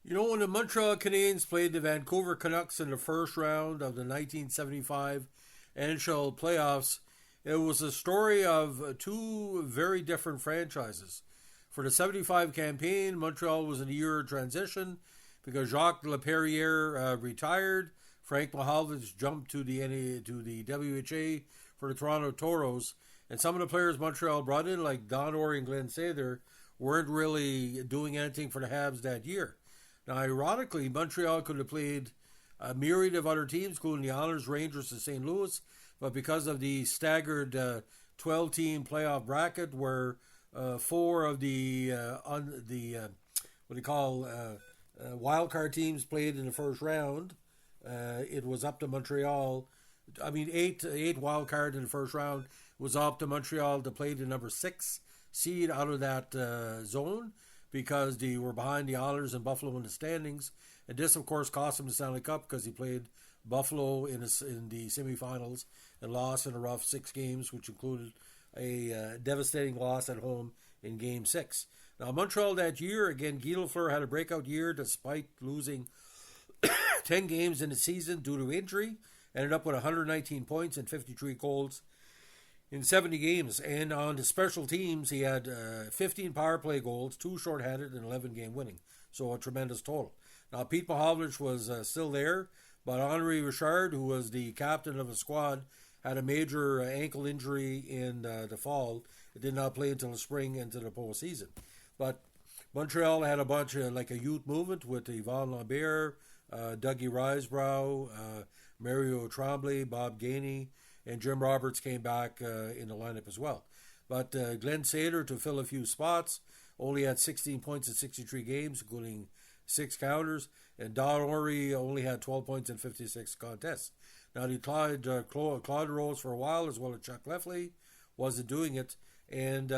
You know, when the Montreal Canadiens played the Vancouver Canucks in the first round of the 1975 NHL playoffs, it was a story of two very different franchises. For the 75 campaign, Montreal was in a year of transition because Jacques Laperriere retired. Frank Mahovlich jumped to the WHA for the Toronto Toros, and some of the players Montreal brought in, like Don Orey and Glenn Sather, weren't really doing anything for the Habs that year. Now, ironically, Montreal could have played a myriad of other teams, including the Islanders, Rangers, and St. Louis, but because of the staggered 12-team playoff bracket, where four of what do you call wild card teams played in the first round, it was up to Montreal. I mean, eight wild card in the first round was up to Montreal to play the number six seed out of that zone because they were behind the Islanders and Buffalo in the standings. And this, of course, cost him the Stanley Cup because he played Buffalo in the semifinals and lost in a rough 6 games, which included a devastating loss at home in Game 6. Now, Montreal that year, again, Guy Lafleur had a breakout year despite losing 10 games in the season due to injury. Ended up with 119 points and 53 goals in 70 games. And on the special teams, he had 15 power play goals, 2 shorthanded, and 11 game winning. So a tremendous total. Now, Pete Mahovlich was still there, but Henri Richard, who was the captain of the squad, had a major ankle injury in the fall. It did not play until the spring into the postseason. But Montreal had a bunch of like a youth movement with Yvon Lambert, Dougie Risebrough, Mario Tremblay, Bob Gainey, and Jim Roberts came back in the lineup as well. But Glenn Sather, to fill a few spots, only had 16 points in 63 games, including 6 counters, and Don Orey only had 12 points in 56 contests. Now, he tried Claude Rose for a while, as well as Chuck Lefley, wasn't doing it, and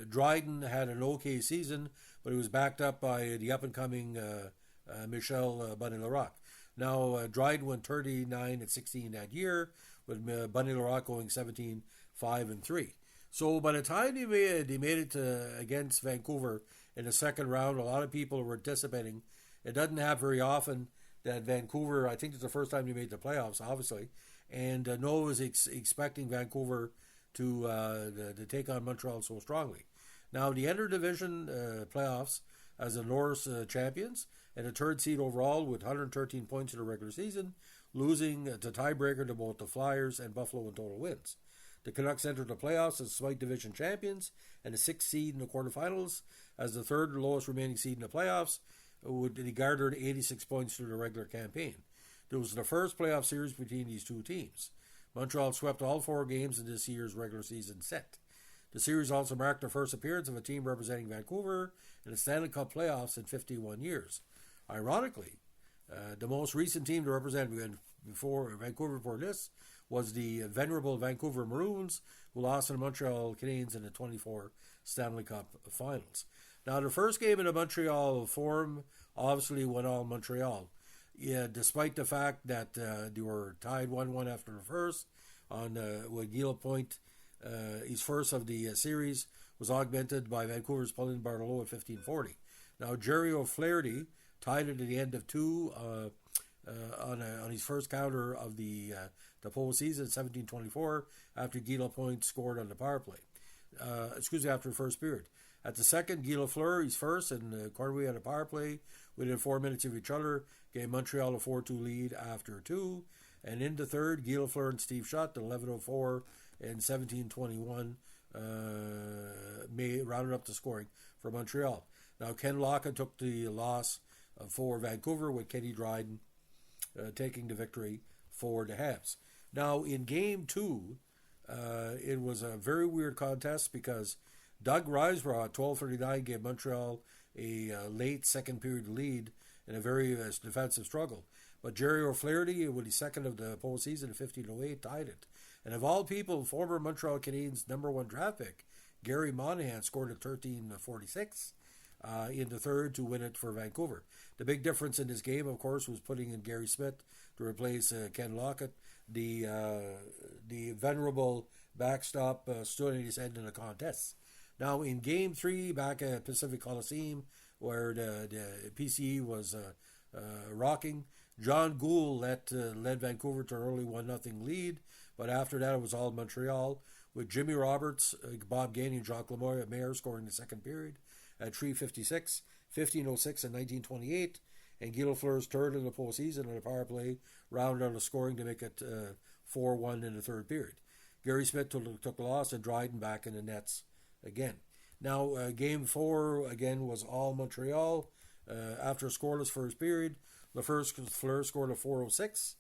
Dryden had an okay season, but he was backed up by the up-and-coming Michel Bunny-Larocque. Now, Dryden went 39-16 that year, with Bunny-Larocque going 17-5-3. So by the time they made it against Vancouver in the second round, a lot of people were anticipating. It doesn't happen very often that Vancouver, I think it's the first time they made the playoffs, obviously, and no one was expecting Vancouver to take on Montreal so strongly. Now, the inter-division playoffs as the Norris champions and a third seed overall with 113 points in the regular season, losing to tiebreaker to both the Flyers and Buffalo in total wins. The Canucks entered the playoffs as Smythe Division champions and a sixth seed in the quarterfinals as the third lowest remaining seed in the playoffs. They garnered 86 points through the regular campaign. It was the first playoff series between these two teams. Montreal swept all 4 games in this year's regular season set. The series also marked the first appearance of a team representing Vancouver in the Stanley Cup playoffs in 51 years. Ironically, the most recent team to represent Vancouver before this was the venerable Vancouver Maroons, who lost to the Montreal Canadiens in the 24 Stanley Cup finals. Now, the first game in the Montreal Forum obviously went all Montreal. Yeah, despite the fact that they were tied 1-1 after the first, with Guy Lapointe, his first of the series was augmented by Vancouver's Pauline Bartolo at 15:40. Now, Jerry O'Flaherty tied it at the end of 2 on his first counter of the postseason at 17:24 after Guy Lapointe scored on the power play. After the first period. At the second, Guy Lafleur, his first, and Cornway had a power play within 4 minutes of each other, gave Montreal a 4-2 lead after 2. And in the third, Guy Lafleur and Steve Shutt at 11:04 and 17:21 rounded up the scoring for Montreal. Now, Ken Lockett took the loss for Vancouver, with Kenny Dryden taking the victory for the Habs. Now, in Game 2, it was a very weird contest because Doug Risebrough at 12:39 gave Montreal a late second period lead in a very defensive struggle. But Jerry O'Flaherty, with his second of the postseason at 15:08, tied it. And of all people, former Montreal Canadiens #1 draft pick Gary Monahan scored at 13:46 in the third to win it for Vancouver. The big difference in this game, of course, was putting in Gary Smith to replace Ken Lockett. The venerable backstop stood at his end in the contest. Now, in Game 3, back at Pacific Coliseum, where the PCE was rocking. John Gould led Vancouver to an early 1-0 lead, but after that it was all Montreal, with Jimmy Roberts, Bob Gainey, and Jacques Lemaire scoring the second period at 3:56, 15:06, and 19:28, and Guy Lafleur's third in the postseason on a power play rounded out the scoring to make it 4-1 in the third period. Gary Smith took the loss, and Dryden back in the nets again. Now, Game 4 again was all Montreal. After a scoreless first period, Lafleur scored a 4:06.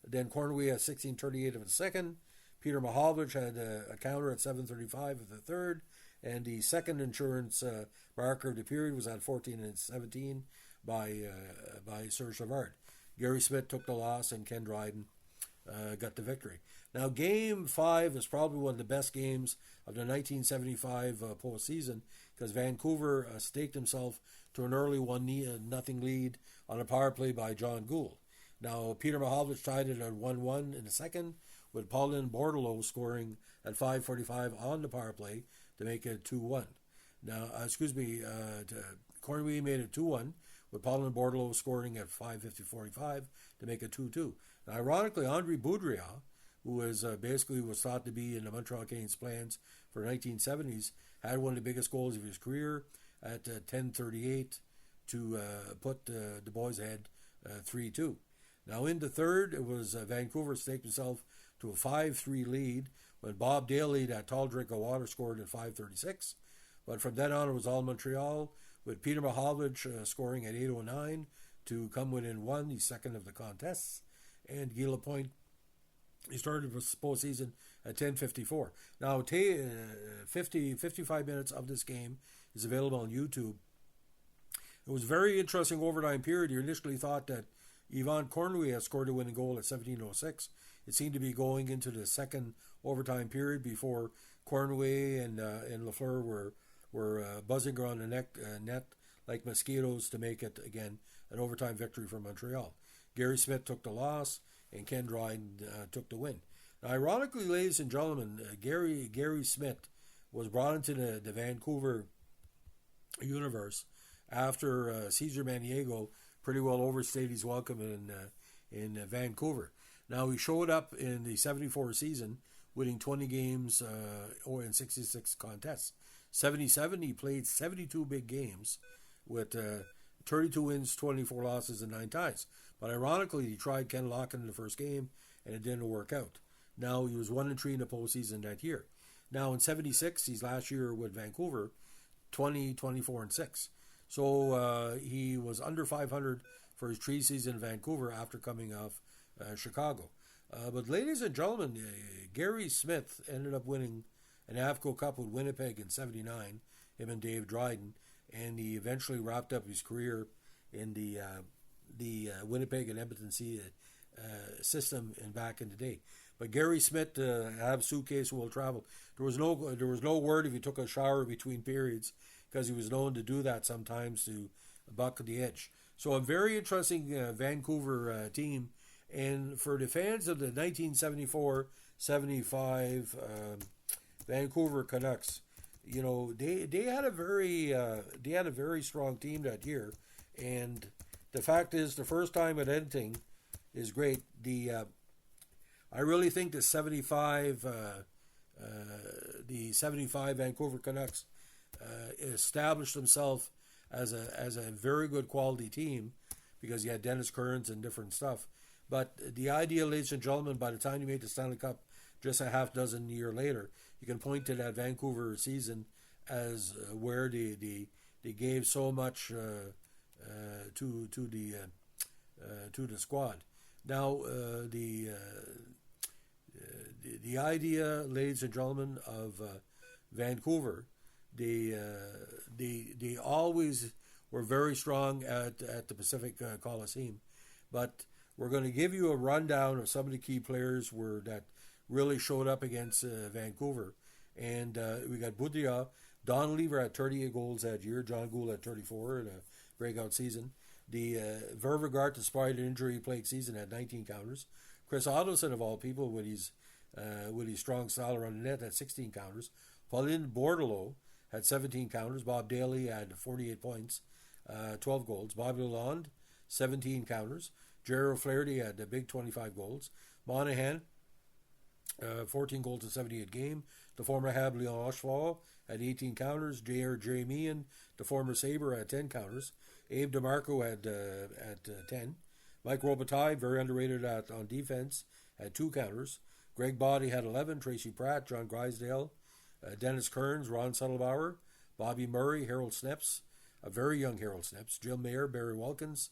Then Cornway at 16:38 of the second. Peter Mahovlich had a counter at 7:35 of the third. And the second insurance marker of the period was at 14:17 by Serge Savard. Gary Smith took the loss, and Ken Dryden got the victory. Now, Game 5 is probably one of the best games of the 1975 postseason, because Vancouver staked himself to an early 1-0 lead on a power play by John Gould. Now, Peter Mahovlich tied it at 1-1 in the second, with Paulin Bordelot scoring at 5:45 on the power play to make it 2-1. Now, Cornway made it 2-1, with Paulin Bordelot scoring at 5:45 to make it 2-2. Now, ironically, Andre Boudria, who was was thought to be in the Montreal Canadiens' plans for the 1970s, had one of the biggest goals of his career at 10:38 to put the boys ahead 3-2. Now, in the third, it was Vancouver staked himself to a 5-3 lead when Bob Daly, that tall drink of water, scored at 5:36. But from then on, it was all Montreal, with Peter Mahovlich scoring at 8:09 to come within one, the second of the contests. And Guy Lapointe, he started the postseason at 10:54. Now, 55 minutes of this game is available on YouTube. It was a very interesting overtime period. You initially thought that Yvon Cornway had scored a winning goal at 17:06. It seemed to be going into the second overtime period before Cornway and Lafleur were buzzing around the net like mosquitoes to make it, again, an overtime victory for Montreal. Gary Smith took the loss, and Ken Dryden took the win. Now, ironically, ladies and gentlemen, Gary Smith was brought into the Vancouver universe after Cesar Maniego pretty well overstayed his welcome in Vancouver. Now, he showed up in the 74 season, winning 20 games in 66 contests. 77, he played 72 big games with 32 wins, 24 losses, and 9 ties. But ironically, he tried Ken Locken in the first game, and it didn't work out. Now, he was 1-3 in the postseason that year. Now, in 76, his last year with Vancouver, 20, 24, and 6. So he was under 500 for his 3 season in Vancouver after coming off Chicago. But ladies and gentlemen, Gary Smith ended up winning an AFCO Cup with Winnipeg in 79, him and Dave Dryden, and he eventually wrapped up his career in the Winnipeg and Edmonton system and back in the day. But Gary Smith, have suitcase will travel. There was no word if he took a shower between periods, because he was known to do that sometimes to buck the edge. So a very interesting Vancouver team. And for the fans of the 1974-75 Vancouver Canucks, you know, they had a very strong team that year. And the fact is, the first time at anything is great. I really think the 75 Vancouver Canucks established themselves as a very good quality team, because you had Dennis Kearns and different stuff. But the idea, ladies and gentlemen, by the time you make the Stanley Cup just a half dozen year later, you can point to that Vancouver season as where they gave so much to the squad. Now, the idea, ladies and gentlemen, of Vancouver, they always were very strong at the Pacific Coliseum. But we're going to give you a rundown of some of the key players that really showed up against Vancouver. And we got Boudria. Don Lever had 38 goals that year. John Gould had 34 in a breakout season. The Vervegart, despite an injury-plagued season, had 19 counters. Chris Ottoson, of all people, with his strong style around the net, had 16 counters. Paulin Bordelot had 17 counters. Bob Daly had 48 points. 12 goals. Bobby Lalonde, 17 counters. Gerald Flaherty had a big 25 goals. Monahan, 14 goals in 78 game. The former Hab Leon Rochefort had 18 counters. Jerry Meehan, the former Sabre, had 10 counters. Abe DeMarco had 10. Mike Robitaille, very underrated on defense, had 2 counters. Greg Body had 11. Tracy Pratt, John Grisdale, Dennis Kearns, Ron Settlebauer, Bobby Murray, Harold Sneps, a very young Harold Sneps, Jim Mayer, Barry Wilkins,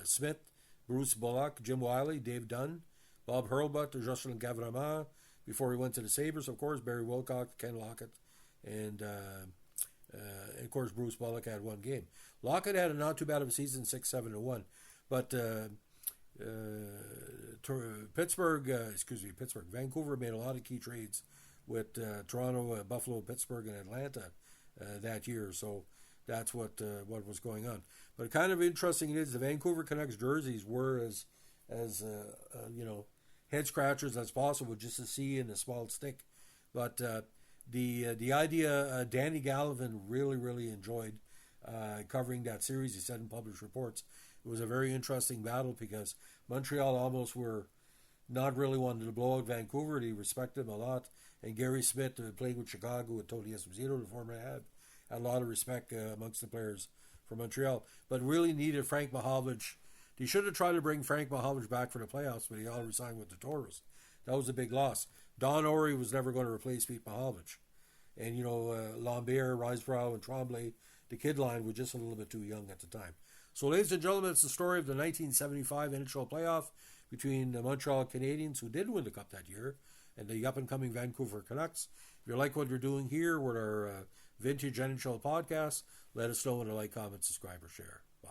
Smith, Bruce Bullock, Jim Wiley, Dave Dunn, Bob Hurlbut, Jocelyn Gavramont, before he went to the Sabres, of course, Barry Wilcox, Ken Lockett, and of course Bruce Bullock had 1 game. Lockett had a not too bad of a season, 6-7-1, but Vancouver made a lot of key trades with Toronto, Buffalo, Pittsburgh, and Atlanta that year, so that's what was going on. But kind of interesting it is the Vancouver Canucks jerseys were as head scratchers as possible, just to see in a small stick. But the idea Danny Gallivan really enjoyed covering that series. He said in published reports it was a very interesting battle because Montreal almost were not really wanting to blow out Vancouver. They respected him a lot. And Gary Smith, playing with Chicago with Tony Esposito, the former had a lot of respect amongst the players from Montreal. But really needed Frank Mahovlich. They should have tried to bring Frank Mahovlich back for the playoffs, but he already signed with the Toros. That was a big loss. Don Orey was never going to replace Pete Mahovlich. And, Lambert, Risebrough, and Tremblay, the kid line, were just a little bit too young at the time. So, ladies and gentlemen, it's the story of the 1975 NHL playoff between the Montreal Canadiens, who did win the Cup that year, and the up-and-coming Vancouver Canucks. If you like what we're doing here with our Vintage NHL podcast, let us know in a like, comment, subscribe, or share. Bye.